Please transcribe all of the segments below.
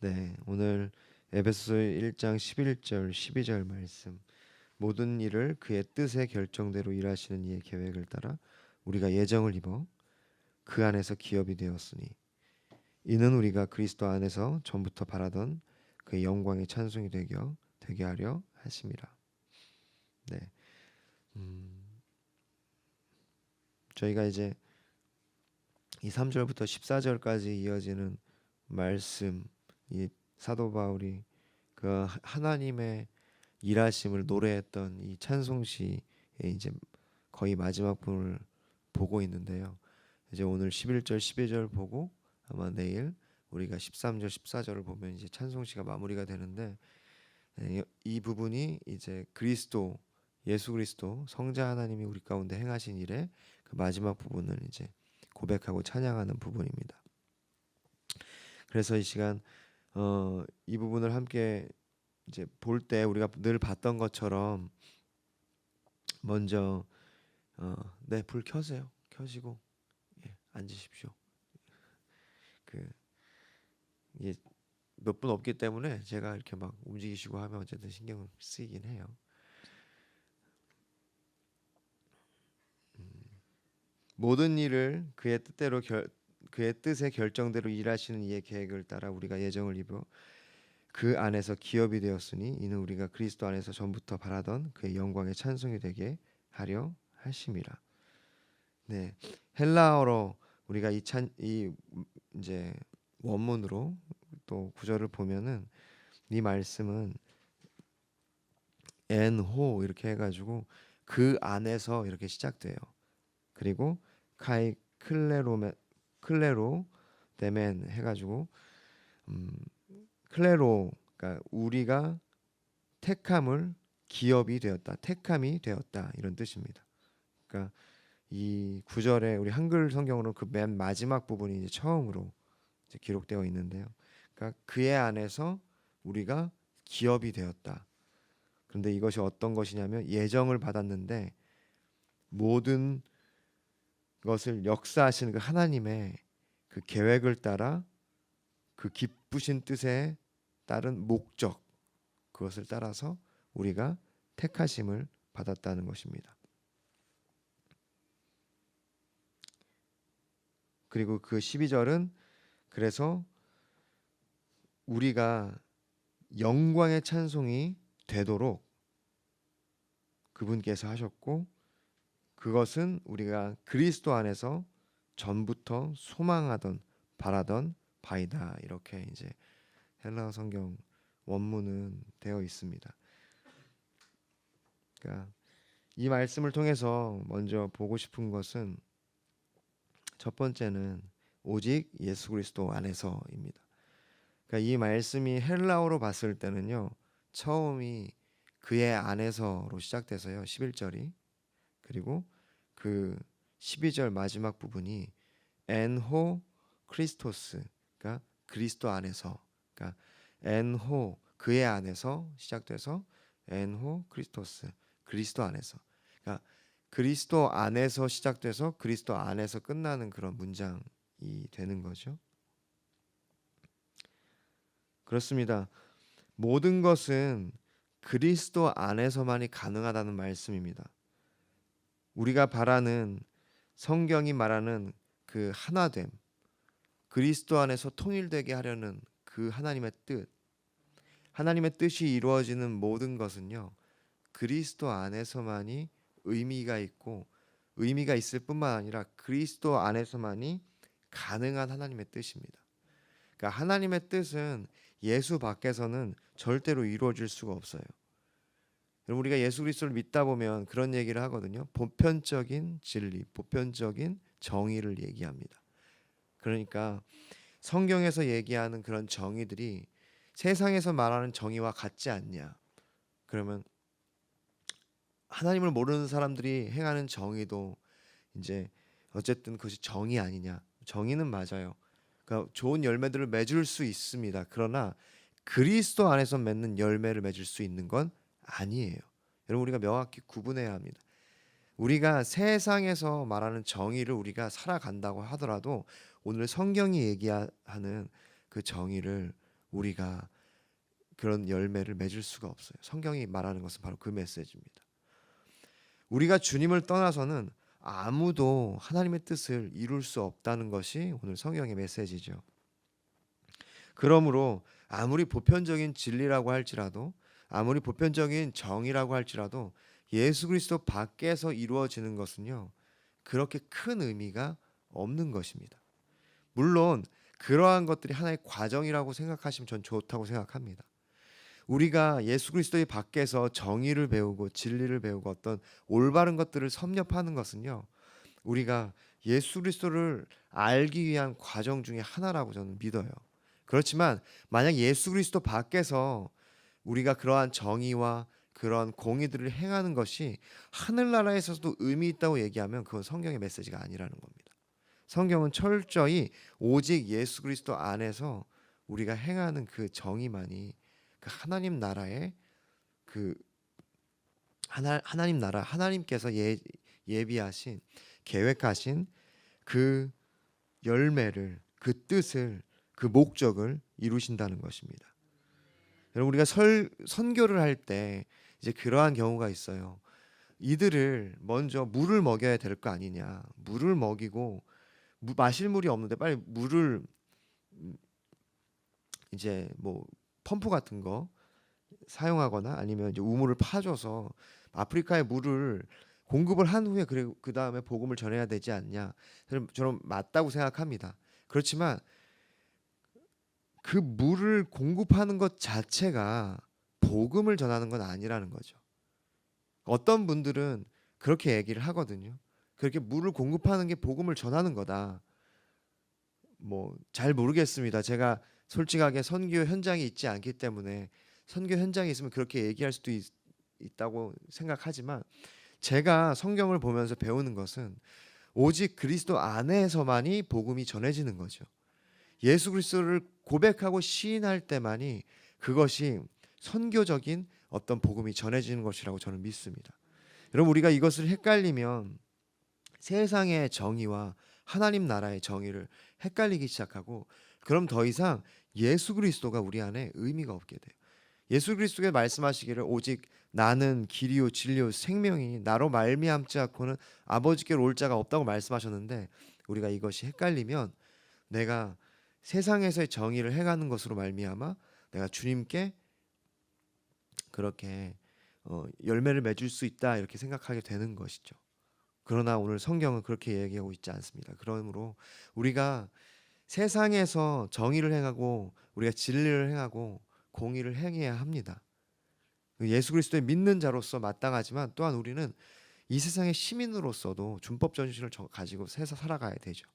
네, 오늘 에베소서 1장 11절 12절 말씀. 모든 일을 그의 뜻의 결정대로 일하시는 이의 계획을 따라 우리가 예정을 입어 그 안에서 기업이 되었으니 이는 우리가 그리스도 안에서 전부터 바라던 그의 영광의 찬송이 되게 하려 하심이라. 네, 저희가 이제 이 3절부터 14절까지 이어지는 말씀, 이 사도 바울이 그 하나님의 일하심을 노래했던 이 찬송시의 이제 거의 마지막 부분을 보고 있는데요. 이제 오늘 11절, 12절 보고 아마 내일 우리가 13절, 14절을 보면 이제 찬송시가 마무리가 되는데, 이 부분이 이제 그리스도, 예수 그리스도 성자 하나님이 우리 가운데 행하신 일의 그 마지막 부분을 이제 고백하고 찬양하는 부분입니다. 그래서 이 시간 이 부분을 함께 이제 볼 때 우리가 늘 봤던 것처럼 먼저 네, 불 켜세요. 켜시고 앉으십시오. 그 이게 몇 분 없기 때문에 제가 이렇게 막 움직이시고 하면 어쨌든 신경 쓰이긴 해요. 모든 일을 그의 뜻의 결정대로 일하시는 이의 계획을 따라 우리가 예정을 입어 그 안에서 기업이 되었으니 이는 우리가 그리스도 안에서 전부터 바라던 그의 영광의 찬송이 되게 하려 하심이라. 네, 헬라어로 우리가 이 이제 원문으로 또 구절을 보면은 이 말씀은 엔호 이렇게 해가지고 그 안에서 이렇게 시작돼요. 그리고 카이 클레로 데멘 해가지고 클레로, 그러니까 우리가 택함을 기업이 되었다, 택함이 되었다 이런 뜻입니다. 그러니까 이 구절에 우리 한글 성경으로 그 맨 마지막 부분이 이제 처음으로 이제 기록되어 있는데요. 그러니까 그의 안에서 우리가 기업이 되었다. 그런데 이것이 어떤 것이냐면 예정을 받았는데 모든 것을 역사하시는 그 하나님의 그 계획을 따라 그 기쁘신 뜻에 따른 목적, 그것을 따라서 우리가 택하심을 받았다는 것입니다. 그리고 그 12절은 그래서 우리가 영광의 찬송이 되도록 그분께서 하셨고, 그것은 우리가 그리스도 안에서 전부터 소망하던 바라던 바이다. 이렇게 이제 헬라어 성경 원문은 되어 있습니다. 그러니까 이 말씀을 통해서 먼저 보고 싶은 것은 첫 번째는 오직 예수 그리스도 안에서입니다. 그러니까 이 말씀이 헬라어로 봤을 때는요, 처음이 그의 안에서로 시작돼서요, 11절이. 그리고 그 12절 마지막 부분이 엔호 크리스토스, 그러니까 그리스도 안에서, 그러니까 엔호 그의 안에서 시작돼서 엔호 크리스토스, 그리스도 안에서, 그러니까 그리스도 안에서 시작돼서 그리스도 안에서 끝나는 그런 문장이 되는 거죠. 그렇습니다. 모든 것은 그리스도 안에서만이 가능하다는 말씀입니다. 우리가 바라는, 성경이 말하는 그 하나됨, 그리스도 안에서 통일되게 하려는 그 하나님의 뜻, 하나님의 뜻이 이루어지는 모든 것은요, 그리스도 안에서만이 의미가 있고, 의미가 있을 뿐만 아니라 그리스도 안에서만이 가능한 하나님의 뜻입니다. 그러니까 하나님의 뜻은 예수 밖에서는 절대로 이루어질 수가 없어요. 우리가 예수 그리스도를 믿다 보면 그런 얘기를 하거든요. 보편적인 진리, 보편적인 정의를 얘기합니다. 그러니까 성경에서 얘기하는 그런 정의들이 세상에서 말하는 정의와 같지 않냐? 그러면 하나님을 모르는 사람들이 행하는 정의도 이제 어쨌든 그것이 정의 아니냐? 정의는 맞아요. 그러니까 좋은 열매들을 맺을 수 있습니다. 그러나 그리스도 안에서 맺는 열매를 맺을 수 있는 건 아니에요. 여러분, 우리가 명확히 구분해야 합니다. 우리가 세상에서 말하는 정의를 우리가 살아간다고 하더라도 오늘 성경이 얘기하는 그 정의를 우리가 그런 열매를 맺을 수가 없어요. 성경이 말하는 것은 바로 그 메시지입니다. 우리가 주님을 떠나서는 아무도 하나님의 뜻을 이룰 수 없다는 것이 오늘 성경의 메시지죠. 그러므로 아무리 보편적인 진리라고 할지라도, 아무리 보편적인 정의라고 할지라도 예수 그리스도 밖에서 이루어지는 것은요, 그렇게 큰 의미가 없는 것입니다. 물론 그러한 것들이 하나의 과정이라고 생각하시면 전 좋다고 생각합니다. 우리가 예수 그리스도의 밖에서 정의를 배우고 진리를 배우고 어떤 올바른 것들을 섭렵하는 것은요, 우리가 예수 그리스도를 알기 위한 과정 중에 하나라고 저는 믿어요. 그렇지만 만약 예수 그리스도 밖에서 우리가 그러한 정의와 그러한 공의들을 행하는 것이 하늘나라에서도 의미 있다고 얘기하면 그건 성경의 메시지가 아니라는 겁니다. 성경은 철저히 오직 예수 그리스도 안에서 우리가 행하는 그 정의만이 그 하나님 나라의 그 하나님 나라, 하나님께서 예비하신 계획하신 그 열매를, 그 뜻을, 그 목적을 이루신다는 것입니다. 여러분, 우리가 선교를 할 때 이제 그러한 경우가 있어요. 이들을 먼저 물을 먹여야 될 거 아니냐. 물을 먹이고 마실 물이 없는데 빨리 물을 이제 뭐 펌프 같은 거 사용하거나 아니면 이제 우물을 파줘서 아프리카에 물을 공급을 한 후에 그리고 그 다음에 복음을 전해야 되지 않냐. 저는 맞다고 생각합니다. 그렇지만 그 물을 공급하는 것 자체가 복음을 전하는 건 아니라는 거죠. 어떤 분들은 그렇게 얘기를 하거든요. 그렇게 물을 공급하는 게 복음을 전하는 거다. 뭐 잘 모르겠습니다. 제가 솔직하게 선교 현장에 있지 않기 때문에 선교 현장에 있으면 그렇게 얘기할 수도 있다고 생각하지만 제가 성경을 보면서 배우는 것은 오직 그리스도 안에서만이 복음이 전해지는 거죠. 예수 그리스도를 고백하고 시인할 때만이 그것이 선교적인 어떤 복음이 전해지는 것이라고 저는 믿습니다. 여러분, 우리가 이것을 헷갈리면 세상의 정의와 하나님 나라의 정의를 헷갈리기 시작하고 그럼 더 이상 예수 그리스도가 우리 안에 의미가 없게 돼요. 예수 그리스도가 말씀하시기를 오직 나는 길이요 진리요 생명이니 나로 말미암지 않고는 아버지께로 올 자가 없다고 말씀하셨는데 우리가 이것이 헷갈리면 내가 세상에서의 정의를 행하는 것으로 말미암아 내가 주님께 그렇게 열매를 맺을 수 있다 이렇게 생각하게 되는 것이죠. 그러나 오늘 성경은 그렇게 얘기하고 있지 않습니다. 그러므로 우리가 세상에서 정의를 행하고 우리가 진리를 행하고 공의를 행해야 합니다. 예수 그리스도의 믿는 자로서 마땅하지만 또한 우리는 이 세상의 시민으로서도 준법 정신을 가지고 살아가야 되죠.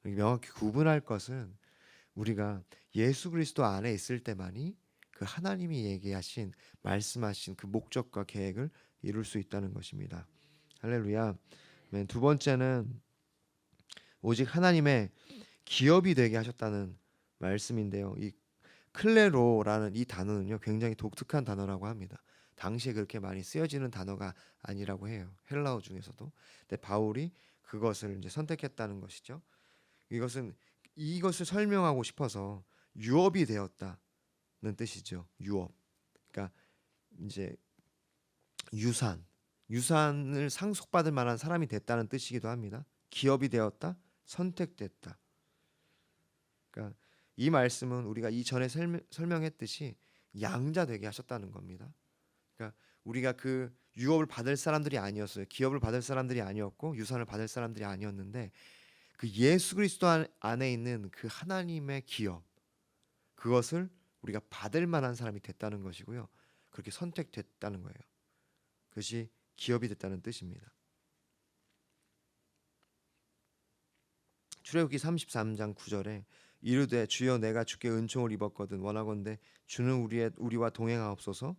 명확히 구분할 것은 우리가 예수 그리스도 안에 있을 때만이 그 하나님이 얘기하신 말씀하신 그 목적과 계획을 이룰 수 있다는 것입니다. 할렐루야. 두 번째는 오직 하나님의 기업이 되게 하셨다는 말씀인데요. 이 클레로라는 이 단어는요 굉장히 독특한 단어라고 합니다. 당시에 그렇게 많이 쓰여지는 단어가 아니라고 해요. 헬라어 중에서도. 근데 바울이 그것을 이제 선택했다는 것이죠. 이것을 설명하고 싶어서 유업이 되었다는 뜻이죠. 유업. 그러니까 이제 유산을 상속받을 만한 사람이 됐다는 뜻이기도 합니다. 기업이 되었다, 선택됐다. 그러니까 이 말씀은 우리가 이전에 설명했듯이 양자 되게 하셨다는 겁니다. 그러니까 우리가 그 유업을 받을 사람들이 아니었어요. 기업을 받을 사람들이 아니었고 유산을 받을 사람들이 아니었는데 그 예수 그리스도 안에 있는 그 하나님의 기업 그것을 우리가 받을 만한 사람이 됐다는 것이고요. 그렇게 선택됐다는 거예요. 그것이 기업이 됐다는 뜻입니다. 출애굽기 33장 9절에 이르되 주여 내가 주께 은총을 입었거든 원하건대 주는 우리와 동행하옵소서.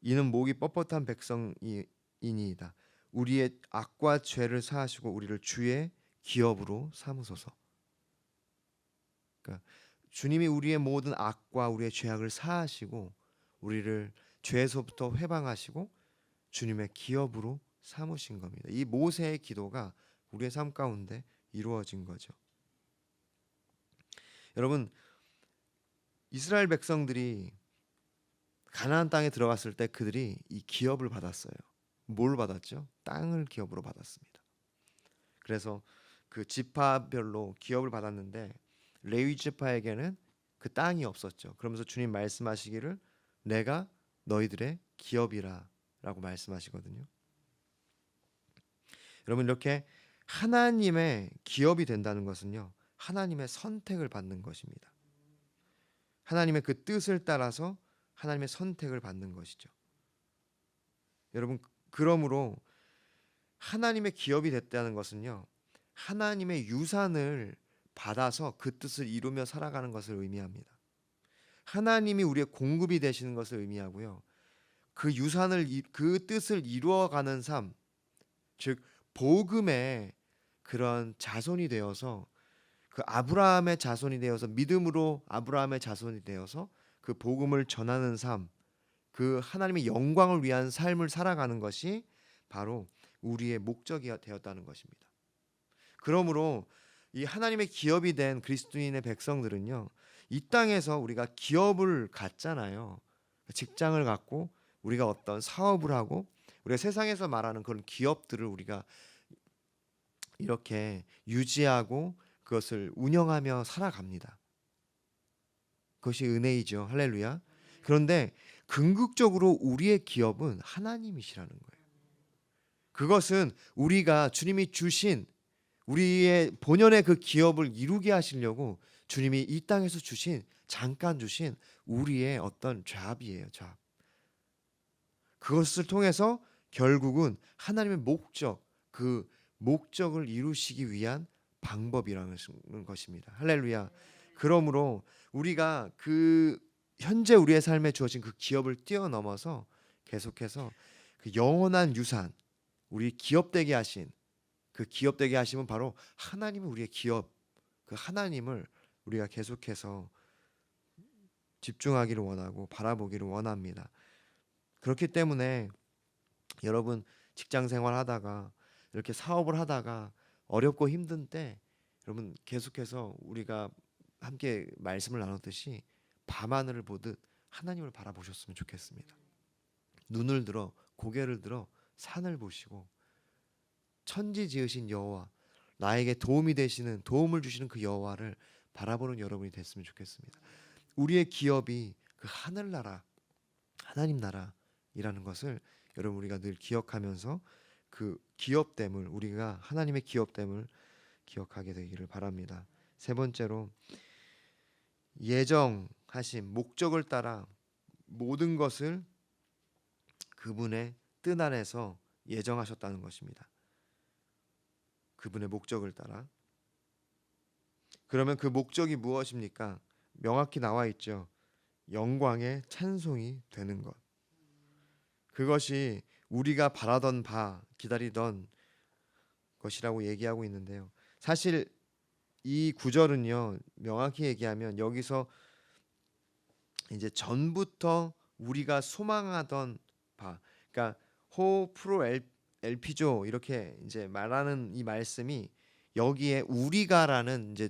이는 목이 뻣뻣한 백성이니이다. 우리의 악과 죄를 사하시고 우리를 주의 기업으로 삼으소서. 그러니까 주님이 우리의 모든 악과 우리의 죄악을 사하시고 우리를 죄에서부터 회방하시고 주님의 기업으로 삼으신 겁니다. 이 모세의 기도가 우리의 삶 가운데 이루어진 거죠. 여러분, 이스라엘 백성들이 가나안 땅에 들어갔을 때 그들이 이 기업을 받았어요. 뭘 받았죠? 땅을 기업으로 받았습니다. 그래서 그 지파별로 기업을 받았는데 레위 지파에게는 그 땅이 없었죠. 그러면서 주님 말씀하시기를 내가 너희들의 기업이라라고 말씀하시거든요. 여러분, 이렇게 하나님의 기업이 된다는 것은요, 하나님의 선택을 받는 것입니다. 하나님의 그 뜻을 따라서 하나님의 선택을 받는 것이죠. 여러분, 그러므로 하나님의 기업이 됐다는 것은요, 하나님의 유산을 받아서 그 뜻을 이루며 살아가는 것을 의미합니다. 하나님이 우리의 공급이 되시는 것을 의미하고요. 그 유산을 그 뜻을 이루어가는 삶, 즉 복음의 그런 자손이 되어서 그 아브라함의 자손이 되어서 믿음으로 아브라함의 자손이 되어서 그 복음을 전하는 삶, 그 하나님의 영광을 위한 삶을 살아가는 것이 바로 우리의 목적이 되었다는 것입니다. 그러므로 이 하나님의 기업이 된 그리스도인의 백성들은요, 이 땅에서 우리가 기업을 갖잖아요. 직장을 갖고 우리가 어떤 사업을 하고 우리가 세상에서 말하는 그런 기업들을 우리가 이렇게 유지하고 그것을 운영하며 살아갑니다. 그것이 은혜이죠. 할렐루야. 그런데 궁극적으로 우리의 기업은 하나님이시라는 거예요. 그것은 우리가 주님이 주신 우리의 본연의 그 기업을 이루게 하시려고 주님이 이 땅에서 주신 잠깐 주신 우리의 어떤 잡이에요. 잡. 그것을 통해서 결국은 하나님의 목적, 그 목적을 이루시기 위한 방법이라는 것입니다. 할렐루야. 그러므로 우리가 그 현재 우리의 삶에 주어진 그 기업을 뛰어넘어서 계속해서 그 영원한 유산, 우리 기업되게 하신 그 기업되게 하심은 바로 하나님은 우리의 기업, 그 하나님을 우리가 계속해서 집중하기를 원하고 바라보기를 원합니다. 그렇기 때문에 여러분 직장 생활하다가 이렇게 사업을 하다가 어렵고 힘든 때 여러분 계속해서 우리가 함께 말씀을 나눴듯이 밤하늘을 보듯 하나님을 바라보셨으면 좋겠습니다. 눈을 들어 고개를 들어 산을 보시고 천지 지으신 여호와, 나에게 도움이 되시는 도움을 주시는 그 여호와를 바라보는 여러분이 됐으면 좋겠습니다. 우리의 기업이 그 하늘나라, 하나님 나라이라는 것을 여러분 우리가 늘 기억하면서 그 기업됨을 우리가 하나님의 기업됨을 기억하게 되기를 바랍니다. 세 번째로 예정하신 목적을 따라 모든 것을 그분의 뜻 안에서 예정하셨다는 것입니다. 그분의 목적을 따라. 그러면 그 목적이 무엇입니까? 명확히 나와 있죠. 영광의 찬송이 되는 것. 그것이 우리가 바라던 바, 기다리던 것이라고 얘기하고 있는데요. 사실 이 구절은요, 명확히 얘기하면 여기서 이제 전부터 우리가 소망하던 바, 그러니까 호 프로 엘피조 이렇게 이제 말하는 이 말씀이 여기에 우리가라는 이제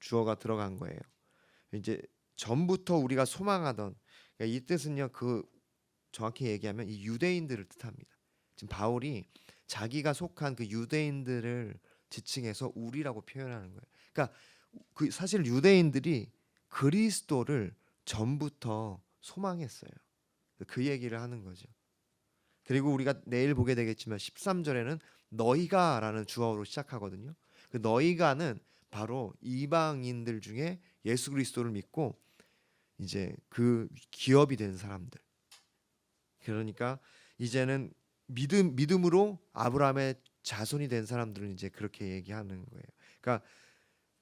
주어가 들어간 거예요. 이제 전부터 우리가 소망하던, 그러니까 이 뜻은요, 그 정확히 얘기하면 이 유대인들을 뜻합니다. 지금 바울이 자기가 속한 그 유대인들을 지칭해서 우리라고 표현하는 거예요. 그러니까 그 사실 유대인들이 그리스도를 전부터 소망했어요. 그 얘기를 하는 거죠. 그리고 우리가 내일 보게 되겠지만 13절에는 너희가라는 주어로 시작하거든요. 그 너희가는 바로 이방인들 중에 예수 그리스도를 믿고 이제 그 기업이 된 사람들. 그러니까 이제는 믿음으로 아브라함의 자손이 된 사람들은 이제 그렇게 얘기하는 거예요. 그러니까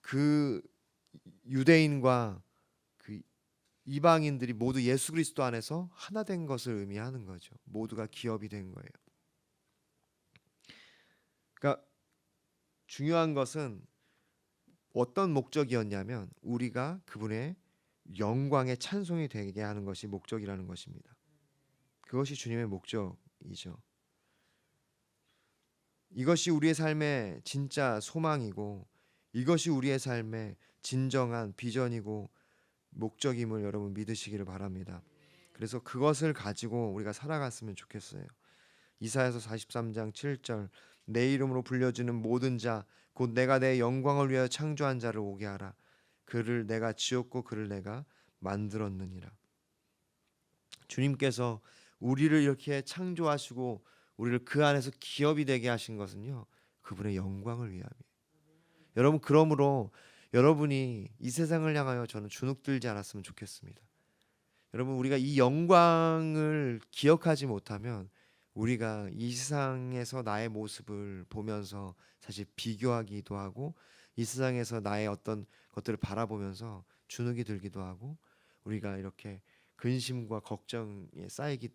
그 유대인과 그 이방인들이 모두 예수 그리스도 안에서 하나 된 것을 의미하는 거죠. 모두가 기업이 된 거예요. 그러니까 중요한 것은 어떤 목적이었냐면 우리가 그분의 영광의 찬송이 되게 하는 것이 목적이라는 것입니다. 그것이 주님의 목적이죠. 이것이 우리의 삶의 진짜 소망이고 이것이 우리의 삶의 진정한 비전이고 목적임을 여러분 믿으시기를 바랍니다. 그래서 그것을 가지고 우리가 살아갔으면 좋겠어요. 이사야서 43장 7절, 내 이름으로 불려지는 모든 자 곧 내가 내 영광을 위하여 창조한 자를 오게 하라. 그를 내가 지었고 그를 내가 만들었느니라. 주님께서 우리를 이렇게 창조하시고 우리를 그 안에서 기업이 되게 하신 것은요, 그분의 영광을 위함이에요. 여러분, 그러므로 여러분이 이 세상을 향하여 저는 주눅들지 않았으면 좋겠습니다. 여러분, 우리가 이 영광을 기억하지 못하면 우리가 이 세상에서 나의 모습을 보면서 사실 비교하기도 하고, 이 세상에서 나의 어떤 것들을 바라보면서 주눅이 들기도 하고, 우리가 이렇게 근심과 걱정에 쌓이게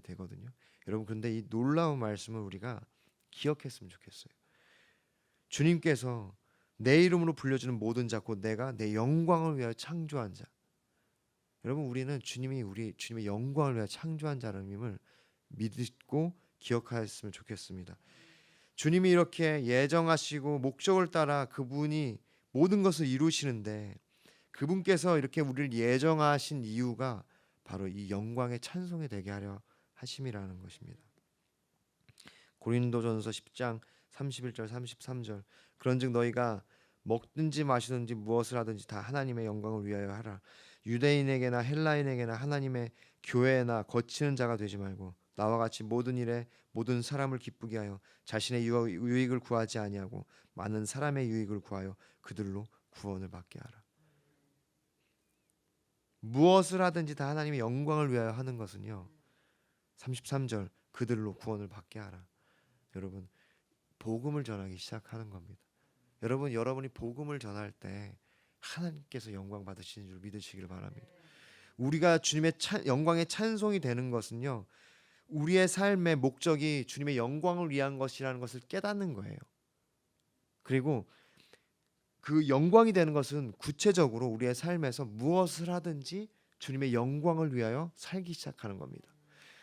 되거든요. 여러분, 그런데 이 놀라운 말씀을 우리가 기억했으면 좋겠어요. 주님께서 내 이름으로 불려주는 모든 자 곧 내가 내 영광을 위하여 창조한 자. 여러분, 우리는 주님의 영광을 위하여 창조한 자임을 믿고 기억하였으면 좋겠습니다. 주님이 이렇게 예정하시고 목적을 따라 그분이 모든 것을 이루시는데, 그분께서 이렇게 우리를 예정하신 이유가 바로 이 영광의 찬송이 되게 하려 하심이라는 것입니다. 고린도전서 10장 31절 33절, 그런즉 너희가 먹든지 마시든지 무엇을 하든지 다 하나님의 영광을 위하여 하라. 유대인에게나 헬라인에게나 하나님의 교회나 거치는 자가 되지 말고 나와 같이 모든 일에 모든 사람을 기쁘게 하여 자신의 유익을 구하지 아니하고 많은 사람의 유익을 구하여 그들로 구원을 받게 하라. 무엇을 하든지 다 하나님의 영광을 위하여 하는 것은요, 33절, 그들로 구원을 받게 하라. 여러분, 복음을 전하기 시작하는 겁니다. 여러분이 복음을 전할 때 하나님께서 영광 받으시는 줄 믿으시길 바랍니다. 우리가 주님의 영광의 찬송이 되는 것은요, 우리의 삶의 목적이 주님의 영광을 위한 것이라는 것을 깨닫는 거예요. 그리고 그 영광이 되는 것은 구체적으로 우리의 삶에서 무엇을 하든지 주님의 영광을 위하여 살기 시작하는 겁니다.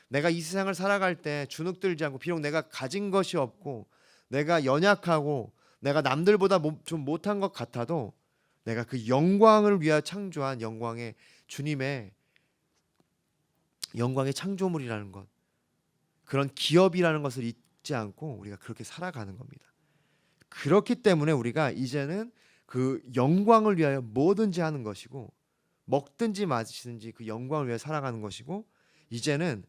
내가 이 세상을 살아갈 때 주눅들지 않고, 비록 내가 가진 것이 없고 내가 연약하고 내가 남들보다 좀 못한 것 같아도 내가 그 영광을 위하여 창조한 주님의 영광의 창조물이라는 것, 그런 기업이라는 것을 잊지 않고 우리가 그렇게 살아가는 겁니다. 그렇기 때문에 우리가 이제는 그 영광을 위하여 뭐든지 하는 것이고, 먹든지 마시든지 그 영광을 위하여 살아가는 것이고, 이제는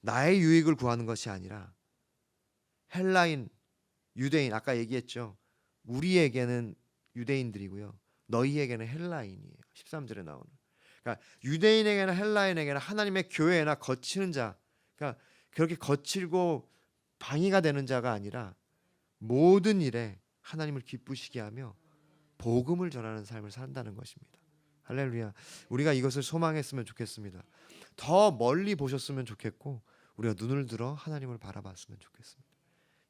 나의 유익을 구하는 것이 아니라 헬라인, 유대인, 아까 얘기했죠. 우리에게는 유대인들이고요, 너희에게는 헬라인이에요. 13절에 나오는. 그러니까 유대인에게나 헬라인에게나 하나님의 교회나 거치는 자, 그러니까 그렇게 거칠고 방해가 되는 자가 아니라 모든 일에 하나님을 기쁘시게 하며 복음을 전하는 삶을 산다는 것입니다. 할렐루야. 우리가 이것을 소망했으면 좋겠습니다. 더 멀리 보셨으면 좋겠고, 우리가 눈을 들어 하나님을 바라봤으면 좋겠습니다.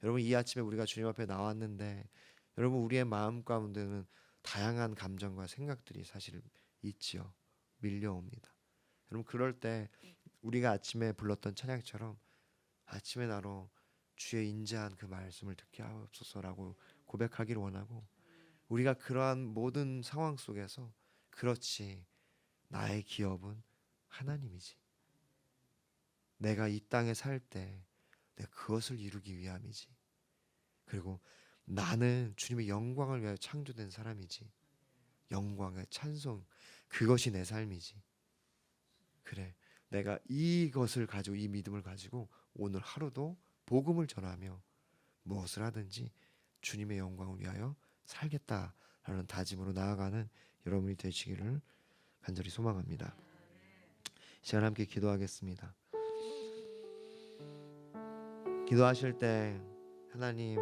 여러분, 이 아침에 우리가 주님 앞에 나왔는데, 여러분, 우리의 마음 가운데는 다양한 감정과 생각들이 사실 있지요. 밀려옵니다. 여러분, 그럴 때 우리가 아침에 불렀던 찬양처럼 아침에 나로 주의 인자한 그 말씀을 듣게 하옵소서라고 고백하기를 원하고, 우리가 그러한 모든 상황 속에서 그렇지, 나의 기업은 하나님이지, 내가 이 땅에 살 때 내가 그것을 이루기 위함이지, 그리고 나는 주님의 영광을 위하여 창조된 사람이지, 영광의 찬송, 그것이 내 삶이지. 그래, 내가 이것을 가지고, 이 믿음을 가지고 오늘 하루도 복음을 전하며 무엇을 하든지 주님의 영광을 위하여 살겠다라는 다짐으로 나아가는 여러분이 되시기를 간절히 소망합니다. 이 시간 함께 기도하겠습니다. 기도하실 때 하나님,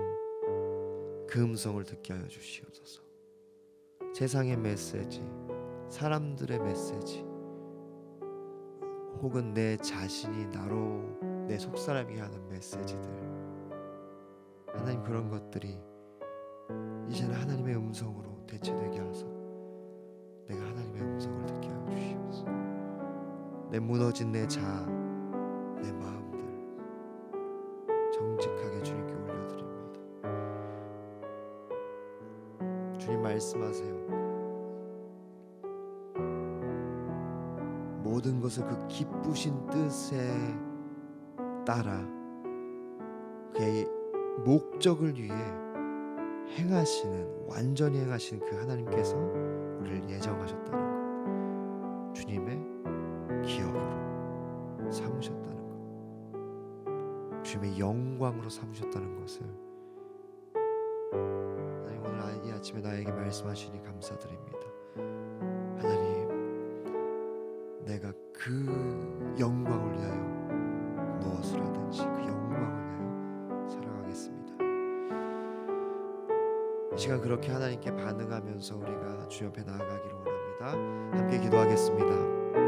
그 음성을 듣게 하여 주시옵소서. 세상의 메시지, 사람들의 메시지, 혹은 내 자신이 나로 내 속사람이게 하는 메시지들, 하나님, 그런 것들이 이제는 하나님의 음성으로 대체되게 하소서. 내가 하나님의 음성을 듣게 하여 주시옵소서. 내 무너진 내 자아, 내 마음들 정직하게 주님께 올려드립니다. 주님, 말씀하세요. 모든 것을 그 기쁘신 뜻에 따라 그의 목적을 위해 행하시는, 완전히 행하시는 그 하나님께서 우리를 예정하셨다는 것, 주님의 기업으로 삼으셨다는 것, 주님의 영광으로 삼으셨다는 것을 하나님 오늘 이 아침에 나에게 말씀하시니 감사드립니다. 하나님, 내가 그 영광을 위하여 무엇을 하든지 그 영광을 위하여 살아가겠습니다. 이 시간 그렇게 하나님께 반응하면서 우리가 주 옆에 나아가기를 원합니다. 함께 기도하겠습니다.